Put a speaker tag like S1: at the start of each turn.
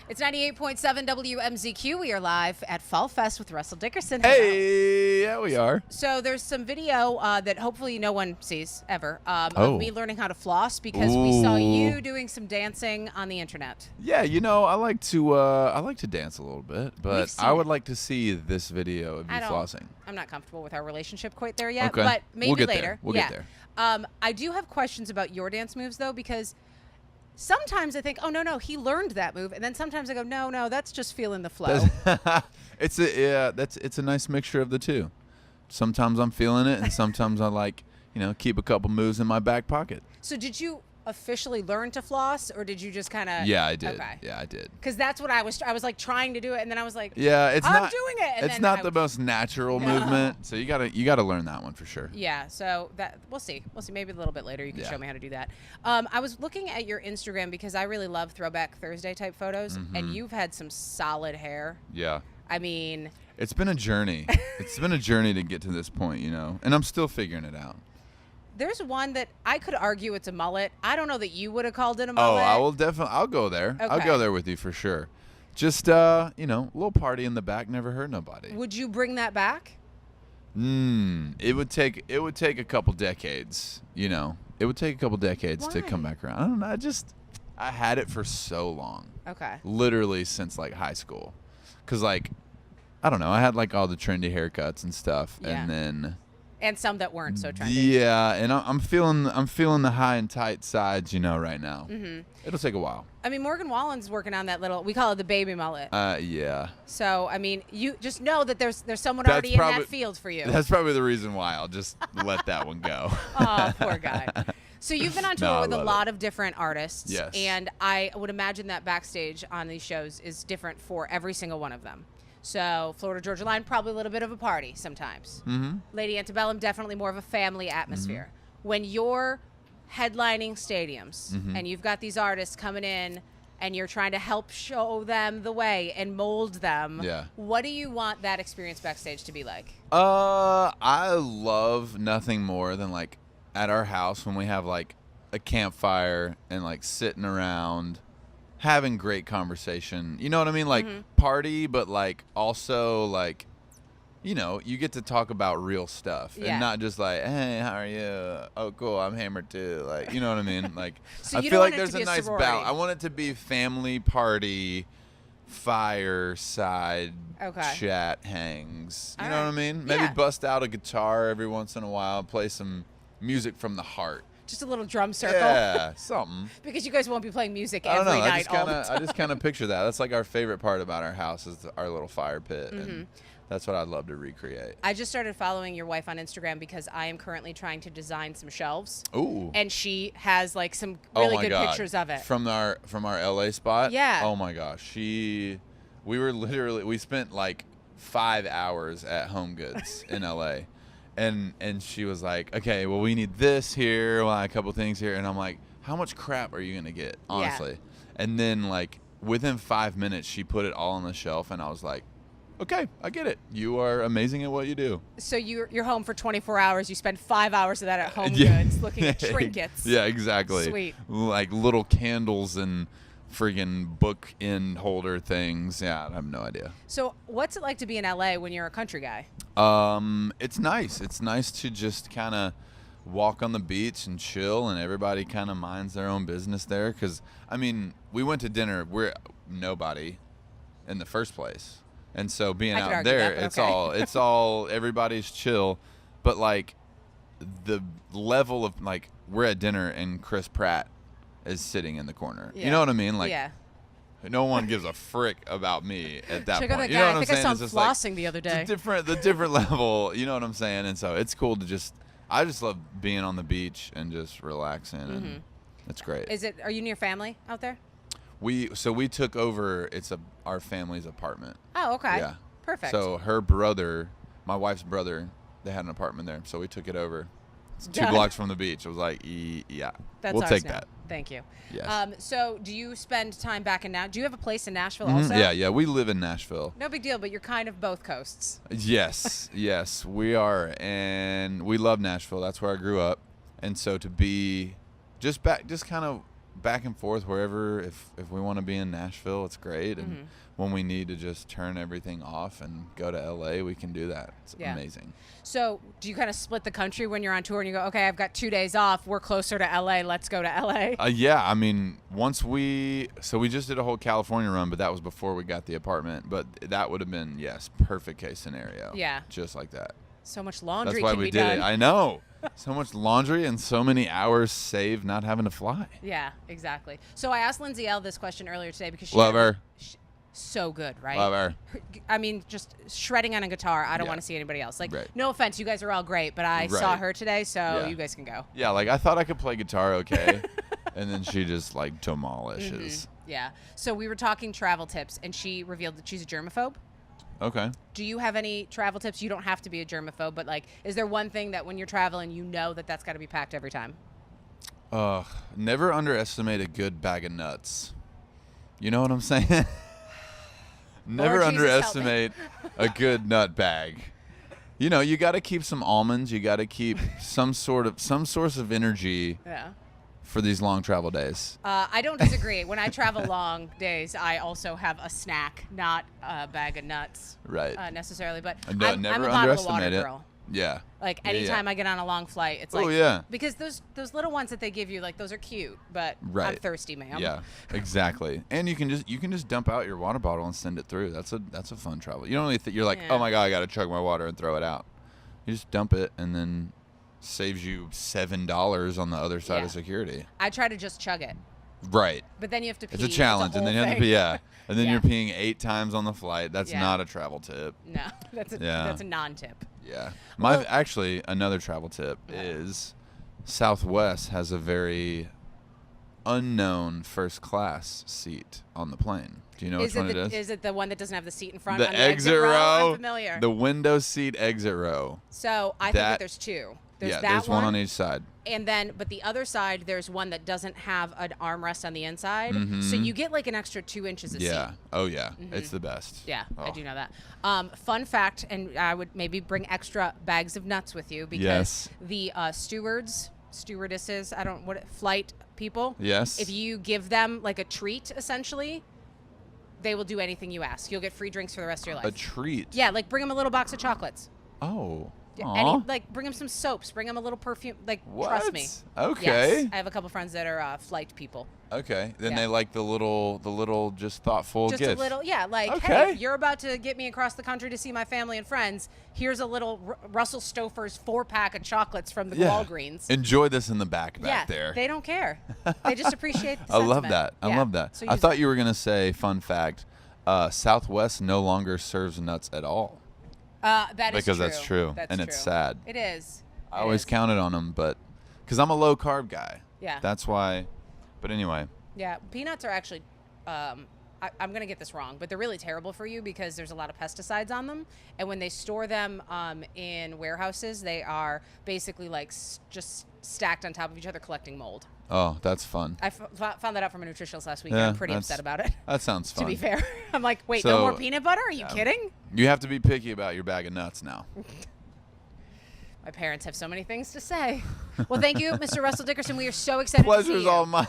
S1: It's 98.7 WMZQ. We are live at Fall Fest with Russell Dickerson.
S2: Hey, yeah, we are.
S1: So there's some video that hopefully no one sees ever of me learning how to floss because we saw you doing some dancing on the internet.
S2: Yeah, you know, I like to dance a little bit, but I would like to see this video of you flossing.
S1: I'm not comfortable with our relationship quite there yet,
S2: Okay.
S1: but maybe
S2: we'll get
S1: later.
S2: There. We'll get there.
S1: I do have questions about your dance moves though, because sometimes I think, oh no, he learned that move, and then sometimes I go, no, that's just feeling the flow.
S2: It's a nice mixture of the two. Sometimes I'm feeling it, and sometimes I like, keep a couple moves in my back pocket.
S1: So did you officially learn to floss, or did you just kind of?
S2: Yeah, I did.
S1: Okay.
S2: Yeah, I did.
S1: Because that's what I was like trying to do it, and then I was like,
S2: yeah, I'm
S1: doing it. And
S2: it's not the most natural movement, so you gotta learn that one for sure.
S1: Yeah, so that we'll see. Maybe a little bit later you can show me how to do that. I was looking at your Instagram because I really love Throwback Thursday type photos, and you've had some solid hair.
S2: Yeah.
S1: I mean,
S2: it's been a journey. It's been a journey to get to this point, and I'm still figuring it out.
S1: There's one that I could argue it's a mullet. I don't know that you would have called it a
S2: Oh,
S1: mullet.
S2: I will definitely. I'll go there.
S1: Okay.
S2: I'll go there with you for sure. Just a little party in the back never hurt nobody.
S1: Would you bring that back?
S2: It would take a couple decades. It would take a couple decades to come back around. I don't know. I had it for so long.
S1: Okay.
S2: Literally since like high school, cause I don't know. I had like all the trendy haircuts and stuff, and then.
S1: And some that weren't so trendy.
S2: Yeah, and I'm feeling the high and tight sides, right now. Mm-hmm. It'll take a while.
S1: I mean, Morgan Wallen's working on that we call it the baby mullet.
S2: Yeah.
S1: So, I mean, you just know that there's someone already in that field for you.
S2: That's probably the reason why I'll just let that one go.
S1: Oh, poor guy. So you've been on tour with a lot of different artists.
S2: Yes.
S1: And I would imagine that backstage on these shows is different for every single one of them. So Florida Georgia Line, probably a little bit of a party sometimes. Mm-hmm. Lady Antebellum, definitely more of a family atmosphere. Mm-hmm. When you're headlining stadiums and you've got these artists coming in and you're trying to help show them the way and mold them, what do you want that experience backstage to be like?
S2: I love nothing more than like at our house when we have like a campfire and like sitting around having great conversation, you know what I mean? Like party, but like also like, you get to talk about real stuff and not just like, hey, how are you? Oh, cool, I'm hammered too. Like, you know what I mean? Like,
S1: so
S2: I feel like there's a nice balance. I want it to be family party, fireside, chat hangs. You know what I mean? Maybe bust out a guitar every once in a while, play some music from the heart.
S1: Just a little drum circle.
S2: Yeah, something.
S1: Because you guys won't be playing music every night all the time.
S2: I just kind of picture that. That's like our favorite part about our house is our little fire pit. And that's what I'd love to recreate.
S1: I just started following your wife on Instagram because I am currently trying to design some shelves.
S2: Ooh.
S1: And she has like some really good pictures of it.
S2: From our LA spot?
S1: Yeah.
S2: Oh my gosh. We spent like 5 hours at Home Goods in LA. And she was like, okay, well, we need this here, a couple things here. And I'm like, how much crap are you going to get, honestly? Yeah. And then, like, within 5 minutes, she put it all on the shelf. And I was like, okay, I get it. You are amazing at what you do.
S1: So you're home for 24 hours. You spend 5 hours of that at Home Goods looking at trinkets.
S2: Yeah, exactly.
S1: Sweet. Like
S2: little candles and friggin' book end holder things. Yeah, I have no idea.
S1: So what's it like to be in LA when you're a country guy?
S2: It's nice. It's nice to just kind of walk on the beach and chill, and everybody kind of minds their own business there. Because, I mean, we went to dinner. We're nobody in the first place. And so being out there, it's all everybody's chill. But, like, the level of, like, we're at dinner and Chris Pratt is sitting in the corner. Yeah. You know what I mean? Like, no one gives a frick about me at that point.
S1: That
S2: you know what
S1: I'm saying? I think I saw him flossing
S2: like,
S1: the other day.
S2: The different level, you know what I'm saying? And so it's cool to I just love being on the beach and just relaxing, and it's great.
S1: Are you near family out there?
S2: We took over, our family's apartment.
S1: Oh, okay.
S2: Yeah.
S1: Perfect.
S2: So her brother, my wife's brother, they had an apartment there, so we took it over. It's 2 blocks from the beach. It was like, yeah, we'll take that.
S1: Thank you.
S2: Yes.
S1: So do you spend time back in Nashville? Do you have a place in Nashville also?
S2: Yeah, we live in Nashville.
S1: No big deal, but you're kind of both coasts.
S2: Yes, we are, and we love Nashville. That's where I grew up, and so to be just kind of back and forth wherever. If we want to be in Nashville, it's great. And
S1: Mm-hmm.
S2: when we need to just turn everything off and go to LA, we can do that. It's amazing.
S1: So do you kind of split the country when you're on tour and you go, okay, I've got 2 days off. We're closer to LA. Let's go to LA.
S2: Yeah, I mean, we just did a whole California run, but that was before we got the apartment. But that would have been, yes, perfect case scenario.
S1: Yeah.
S2: Just like that.
S1: So much laundry
S2: That's why
S1: can
S2: we
S1: be
S2: did
S1: done.
S2: it. I know. So much laundry and so many hours saved not having to fly.
S1: Yeah, exactly. So I asked Lindsay L this question earlier today because she
S2: Love her.
S1: So good, right?
S2: Love her.
S1: I mean, just shredding on a guitar. I don't
S2: Yeah.
S1: want to see anybody else. Like,
S2: Right.
S1: no offense, you guys are all great, but I saw
S2: Right.
S1: her today, so
S2: Yeah.
S1: you guys can go.
S2: Yeah, like I thought I could play guitar okay, and then she just like demolishes.
S1: Yeah. So we were talking travel tips, and she revealed that she's a germaphobe.
S2: Okay.
S1: Do you have any travel tips? You don't have to be a germaphobe, but like, is there one thing that when you're traveling, you know that that's got to be packed every time?
S2: Never underestimate a good bag of nuts. You know what I'm saying? Never
S1: Lord Jesus, help me.
S2: underestimate a good nut bag. You know, you got to keep some almonds. You got to keep some source of energy
S1: Yeah.
S2: for these long travel days.
S1: I don't disagree. When I travel long days, I also have a snack, not a bag of nuts.
S2: Right.
S1: Necessarily, but
S2: No,
S1: I'm
S2: never
S1: a bottle of water
S2: underestimate it.
S1: girl.
S2: Yeah.
S1: Like
S2: Yeah, yeah.
S1: anytime I get on a long flight, it's
S2: Oh,
S1: like,
S2: yeah.
S1: because those little ones that they give you, like those are cute, but I'm
S2: Right.
S1: thirsty, ma'am.
S2: Yeah, exactly. And you can just dump out your water bottle and send it through. That's a fun travel. You don't really you're like,
S1: Yeah.
S2: oh my god, I got to chug my water and throw it out. You just dump it and then saves you $7 on the other side
S1: Yeah.
S2: of security.
S1: I try to just chug it,
S2: Right.
S1: but then you have to pee.
S2: It's a challenge, and then you have to
S1: be.
S2: pee. Yeah, and then
S1: Yeah.
S2: you're peeing 8 times on the flight. That's
S1: Yeah.
S2: not a travel tip.
S1: No, that's
S2: Yeah.
S1: a non-tip.
S2: Yeah.
S1: Well-
S2: Actually, another travel tip is Southwest has a very unknown first class seat on the plane. Do you know which one it is?
S1: Is it the one that doesn't have the seat in front?
S2: The
S1: on
S2: exit row.
S1: I'm familiar.
S2: The window seat exit row.
S1: So I think that
S2: that-
S1: there's two. There's
S2: Yeah,
S1: that
S2: there's one on each side.
S1: And then, but the other side, there's one that doesn't have an armrest on the inside. So you get like an extra 2 inches of
S2: Yeah.
S1: seat.
S2: Oh yeah. It's the best.
S1: Yeah, I
S2: Oh.
S1: do know that. Fun fact, and I would maybe bring extra bags of nuts with you because
S2: Yes.
S1: the stewardesses, flight people.
S2: Yes.
S1: If you give them like a treat, essentially, they will do anything you ask. You'll get free drinks for the rest of your life.
S2: A treat.
S1: Yeah, like bring them a little box of chocolates.
S2: Oh.
S1: Yeah,
S2: Aw.
S1: like bring them some soaps. Bring them a little perfume. Like
S2: What?
S1: trust me.
S2: Okay.
S1: Yes, I have a couple friends that are flight people.
S2: Okay. Then
S1: Yeah.
S2: they like the little just thoughtful
S1: Just
S2: gifts.
S1: a little, yeah. Like,
S2: Okay.
S1: hey, you're about to get me across the country to see my family and friends. Here's a little Russell Stouffer's 4-pack of chocolates from the Walgreens.
S2: Enjoy this in the back
S1: Yeah,
S2: there.
S1: they don't care. They just appreciate the
S2: I love
S1: sentiment.
S2: that. I
S1: Yeah.
S2: love that.
S1: So
S2: I
S1: use
S2: thought
S1: that.
S2: you were gonna say, fun fact, Southwest no longer serves nuts at all.
S1: That is
S2: Because
S1: true.
S2: that's true,
S1: That's
S2: and
S1: true.
S2: it's sad.
S1: It is.
S2: I
S1: It
S2: always
S1: is.
S2: counted on them, but because I'm a low carb guy.
S1: Yeah.
S2: That's why. But anyway.
S1: Yeah, peanuts are actually, I'm going to get this wrong, but they're really terrible for you because there's a lot of pesticides on them. And when they store them in warehouses, they are basically like just stacked on top of each other collecting mold.
S2: Oh, that's fun.
S1: I found that out from a nutritionist last week,
S2: Yeah,
S1: and I'm pretty
S2: that's-
S1: upset about it,
S2: That sounds fun.
S1: to be fair. I'm like, wait,
S2: So,
S1: no more peanut butter? Are you kidding?
S2: You have to be picky about your bag of nuts now.
S1: My parents have so many things to say. Well, thank you, Mr. Russell Dickerson. We are so excited to see
S2: Pleasure's
S1: you.
S2: all mine.